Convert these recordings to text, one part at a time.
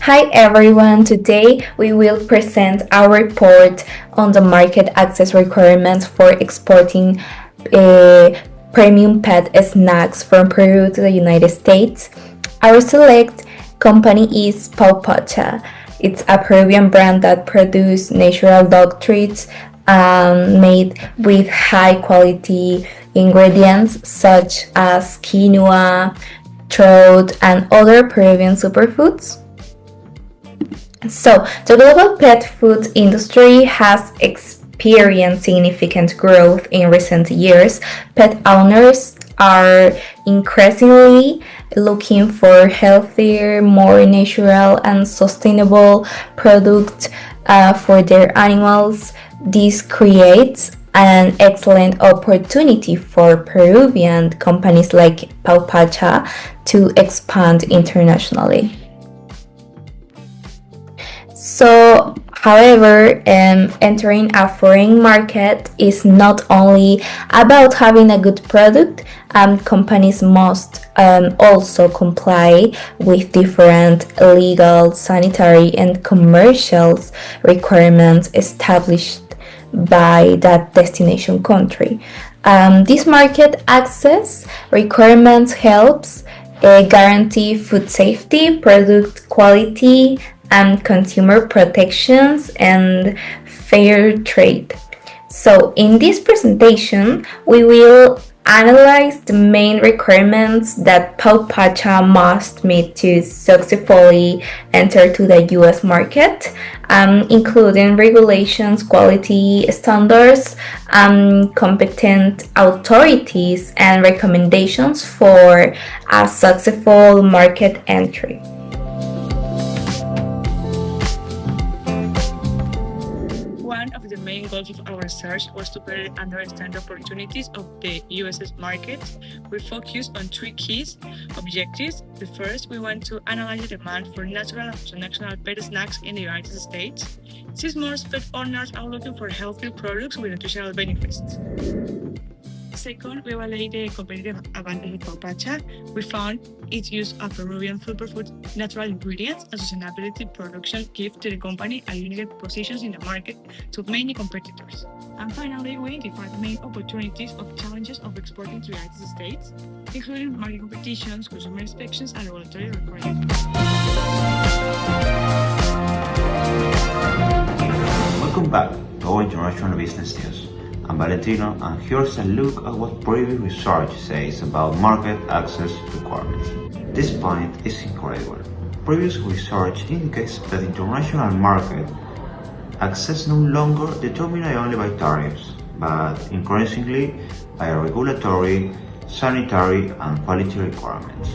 Hi everyone, today we will present our report on the market access requirements for exporting premium pet snacks from Peru to the United States. Our select company is Pawpacha. It's a Peruvian brand that produces natural dog treats made with high quality ingredients such as quinoa, trout, and other Peruvian superfoods. So, the global pet food industry has experienced significant growth in recent years. Pet owners are increasingly looking for healthier, more natural, and sustainable products for their animals. This creates an excellent opportunity for Peruvian companies like Pawpacha to expand internationally. So, however, entering a foreign market is not only about having a good product. Companies must also comply with different legal, sanitary, and commercial requirements established by that destination country. This market access requirements helps guarantee food safety, product quality, and consumer protections and fair trade. So in this presentation, we will analyze the main requirements that Pawpacha must meet to successfully enter to the US market, including regulations, quality standards, competent authorities, and recommendations for a successful market entry. One of the main goals of our research was to better understand the opportunities of the US market. We focused on three key objectives. The first, we want to analyze the demand for natural and traditional pet snacks in the United States, since most pet owners are looking for healthy products with nutritional benefits. Second, we evaluate the competitive advantage of Pawpacha. We found its use of Peruvian superfood natural ingredients and sustainability production give to the company a unique position in the market to many competitors. And finally, we identified the main opportunities of challenges of exporting to the United States, including market competitions, consumer inspections, and regulatory requirements. Welcome back to our international business news. I'm Valentino, and here's a look at what previous research says about market access requirements. This point is incredible. Previous research indicates that international market access no longer determined only by tariffs, but increasingly by regulatory, sanitary, and quality requirements.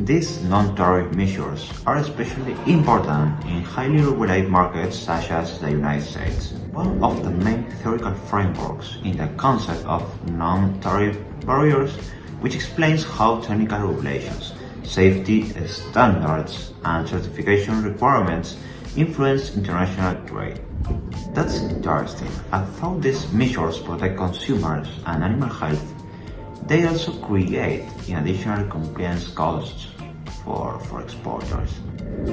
These non-tariff measures are especially important in highly regulated markets such as the United States. One of the main theoretical frameworks in the concept of non-tariff barriers, which explains how technical regulations, safety standards, and certification requirements influence international trade. That's interesting. Although these measures protect consumers and animal health, they also create additional compliance costs for exporters.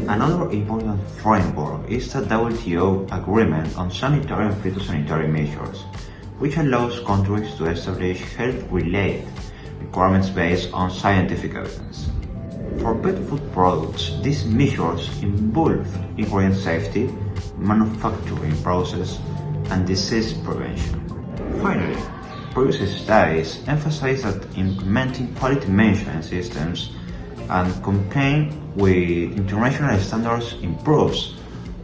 Another important framework is the WTO agreement on sanitary and phytosanitary measures, which allows countries to establish health-related requirements based on scientific evidence. For pet food products, these measures involve ingredient safety, manufacturing process, and disease prevention. Finally, previous studies emphasize that implementing quality management systems and complying with international standards improves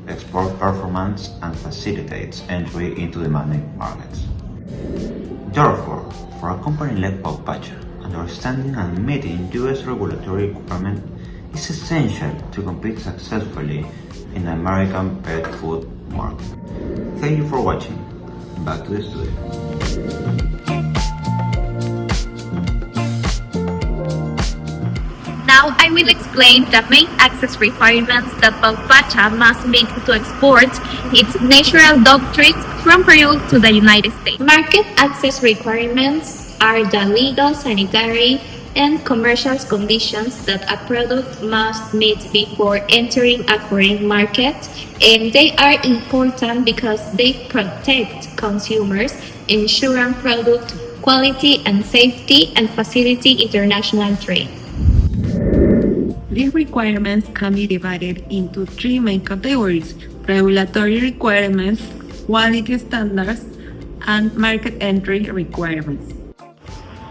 export performance and facilitates entry into demanding markets. Therefore, for a company like Pawpacha, understanding and meeting US regulatory requirements is essential to compete successfully in the American pet food market. Thank you for watching. Back to the studio. Now I will explain the main access requirements that Pawpacha must meet to export its natural dog treats from Peru to the United States. Market access requirements are the legal, sanitary, and commercial conditions that a product must meet before entering a foreign market, and they are important because they protect consumers, ensuring product quality and safety, and facilitate international trade. These requirements can be divided into three main categories: regulatory requirements, quality standards, and market entry requirements.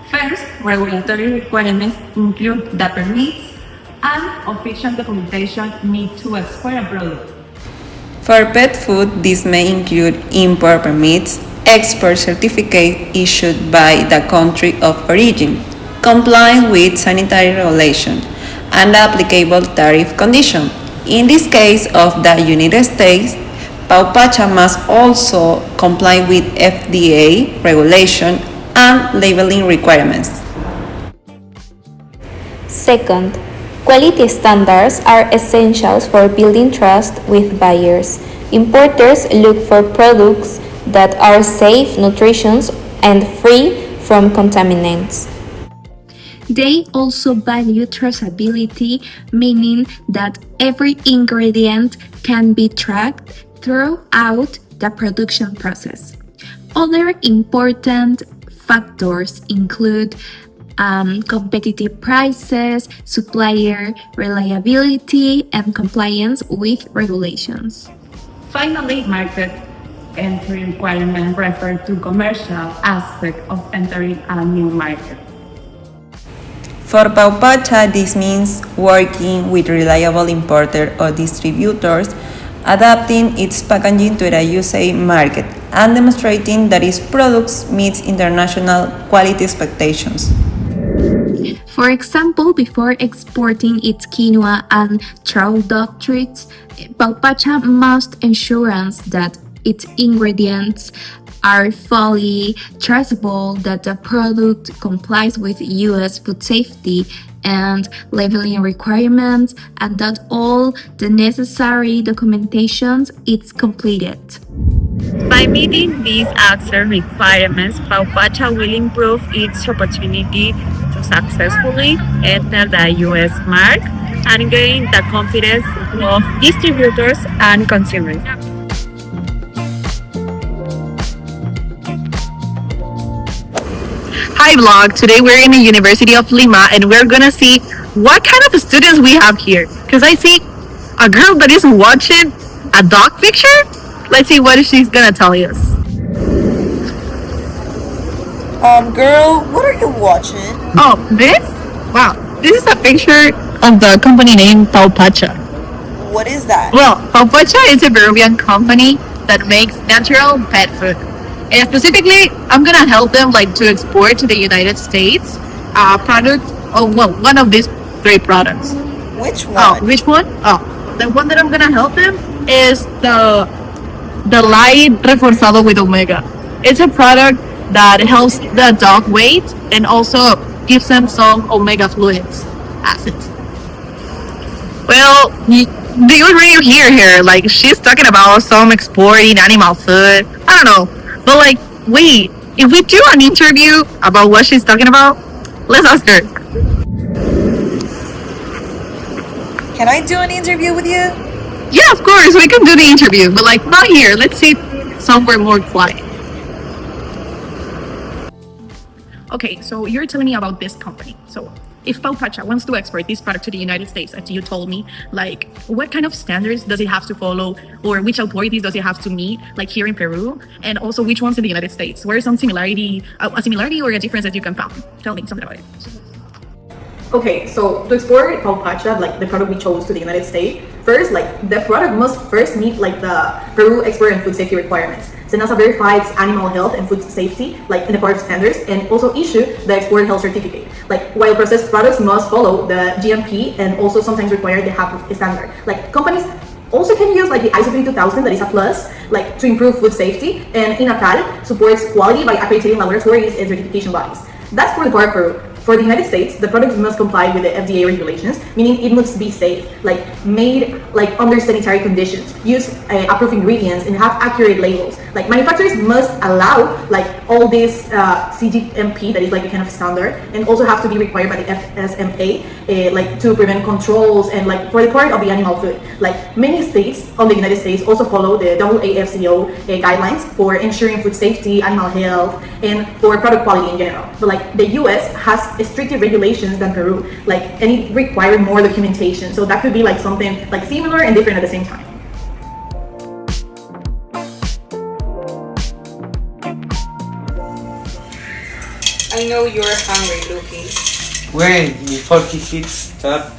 First, regulatory requirements include the permits and official documentation needed to export a product. For pet food, this may include import permits, export certificate issued by the country of origin, complying with sanitary regulation, and applicable tariff condition. In this case of the United States, Pawpacha must also comply with FDA regulation and labeling requirements. Second, quality standards are essential for building trust with buyers. Importers look for products that are safe, nutritious, and free from contaminants. They also value traceability, meaning that every ingredient can be tracked throughout the production process. Other important factors include competitive prices, supplier reliability, and compliance with regulations. Finally, market entry requirements refer to commercial aspect of entering a new market. For Pawpacha, this means working with reliable importers or distributors, adapting its packaging to the USA market, and demonstrating that its products meet international quality expectations. For example, before exporting its quinoa and trout duck treats, Pawpacha must ensure that its ingredients are fully traceable, that the product complies with US food safety and labeling requirements, and that all the necessary documentation is completed. By meeting these access requirements, Pawpacha will improve its opportunity to successfully enter the US market and gain the confidence of distributors and consumers. Hi vlog, today we're in the University of Lima and we're gonna see what kind of students we have here. Cause I see a girl that is watching a dog picture. Let's see what she's gonna tell us. Girl, what are you watching? Oh, this? Wow, this is a picture of the company name Pawpacha. What is that? Well, Pawpacha is a Peruvian company that makes natural pet food. And specifically, I'm gonna help them like to export to the United States a product. Oh, well, one of these three products. Which one? Oh, which one? Oh, the one that I'm gonna help them is the light reforzado with omega. It's a product that helps the dog weight and also gives them some omega fluids, acids. Well, do you already hear her? Like she's talking about some exporting animal food. I don't know. But like, wait, if we do an interview about what she's talking about, let's ask her. Can I do an interview with you? Yeah, of course, we can do the interview, but like not here. Let's sit somewhere more quiet. Okay, so you're telling me about this company. So if Pawpacha wants to export this product to the United States, as you told me, like what kind of standards does it have to follow, or which authorities does it have to meet, like here in Peru, and also which ones in the United States? Where is some similarity, a similarity or a difference that you can find? Tell me something about it. Okay, so to export Pawpacha, like the product we chose to the United States, first, like the product must first meet like the Peru export and food safety requirements. SENASA verifies animal health and food safety, like in the part of standards, and also issue the export health certificate. Like while processed products must follow the GMP and also sometimes require the HACCP standard. Like companies also can use like the ISO 22000, that is a plus, like to improve food safety, and INACAL supports quality by accrediting laboratories and certification bodies. That's for the part of Peru. For the United States, the product must comply with the FDA regulations, meaning it must be safe, like made like under sanitary conditions, use approved ingredients, and have accurate labels. Like manufacturers must allow like all this CGMP that is like a kind of standard, and also have to be required by the FSMA, like to prevent controls and like for the part of the animal food. Like many states on the United States also follow the AAFCO guidelines for ensuring food safety, animal health, and for product quality in general. But like the US has stricter regulations than Peru, like, and it requires more documentation. So that could be like something like similar and different at the same time. I know you're hungry, Lucky. Wait, before he hits that,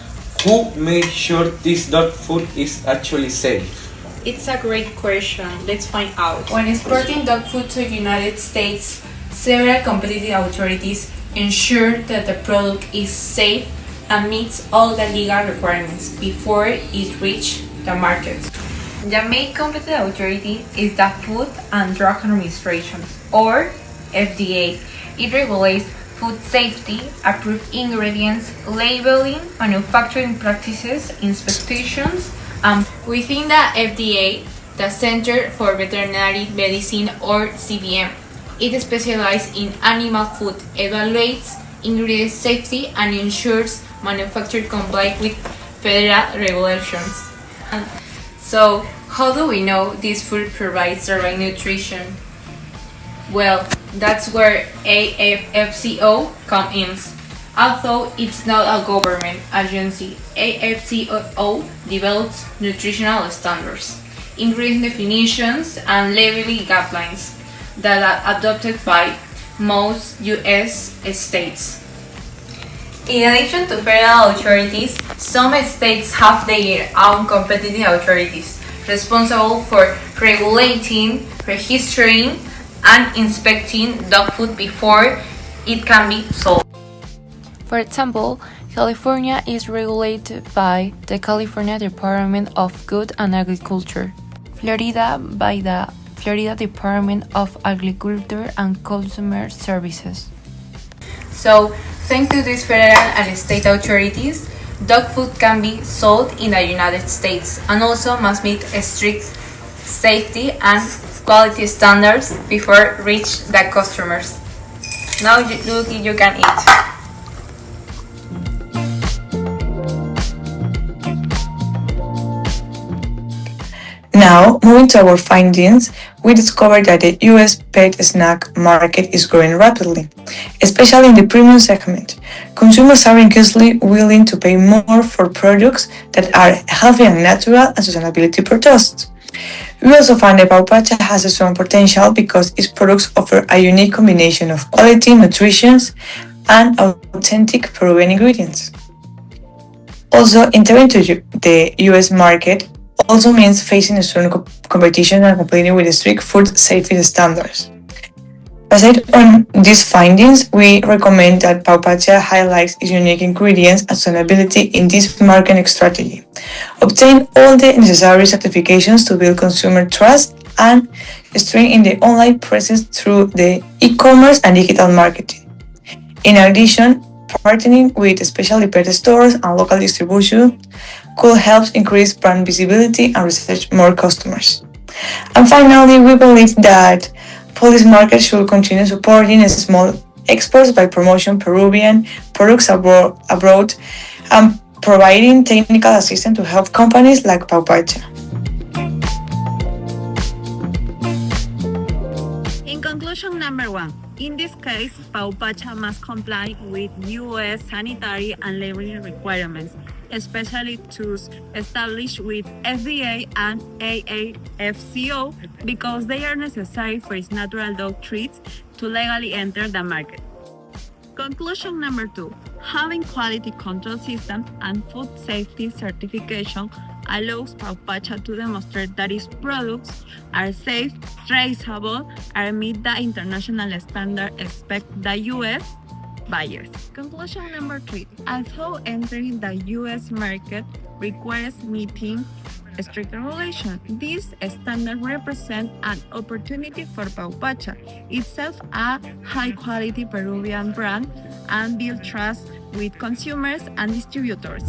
who made sure this dog food is actually safe? It's a great question. Let's find out. When exporting dog food to the United States, several competent authorities ensure that the product is safe and meets all the legal requirements before it reaches the market. The main competent authority is the Food and Drug Administration, or FDA. It regulates food safety, approved ingredients, labeling, manufacturing practices, inspections, and within the FDA, the Center for Veterinary Medicine, or CVM. It specializes in animal food, evaluates ingredient safety, and ensures manufacturers comply with federal regulations. So, how do we know this food provides the right nutrition? Well, that's where AAFCO comes in. Although it's not a government agency, AFCO develops nutritional standards, ingredient definitions, and labeling guidelines that are adopted by most US states. In addition to federal authorities, some states have their own competent authorities responsible for regulating, registering, and inspecting dog food before it can be sold. For example, California is regulated by the California Department of Food and Agriculture, Florida by the Florida Department of Agriculture and Consumer Services. So, thanks to these federal and state authorities, dog food can be sold in the United States and also must meet strict safety and quality standards before reach the customers. Now you can eat. Now, moving to our findings, we discovered that the US pet snack market is growing rapidly, especially in the premium segment. Consumers are increasingly willing to pay more for products that are healthy and natural and sustainability produced. We also find that Pawpacha has a strong potential because its products offer a unique combination of quality, nutrition, and authentic Peruvian ingredients. Also, entering to the US market also means facing a strong competition and competing with strict food safety standards. Aside on these findings, we recommend that Pawpacha highlights its unique ingredients and sustainability in this marketing strategy, obtain all the necessary certifications to build consumer trust, and strengthen the online presence through the e-commerce and digital marketing. In addition, partnering with specialty pet stores and local distribution could help increase brand visibility and reach more customers. And finally, we believe that police market should continue supporting small exports by promoting Peruvian products abroad and providing technical assistance to help companies like Pawpacha. In conclusion, number one, in this case, Pawpacha must comply with US sanitary and labeling requirements, especially those established with FDA and AAFCO, because they are necessary for its natural dog treats to legally enter the market. Conclusion number two, having quality control systems and food safety certification allows Pawpacha to demonstrate that its products are safe, traceable, and meet the international standard expected by US buyers. Conclusion number three, although entering the US market requires meeting strict regulation, this standard represents an opportunity for Pawpacha, itself a high-quality Peruvian brand, and build trust with consumers and distributors.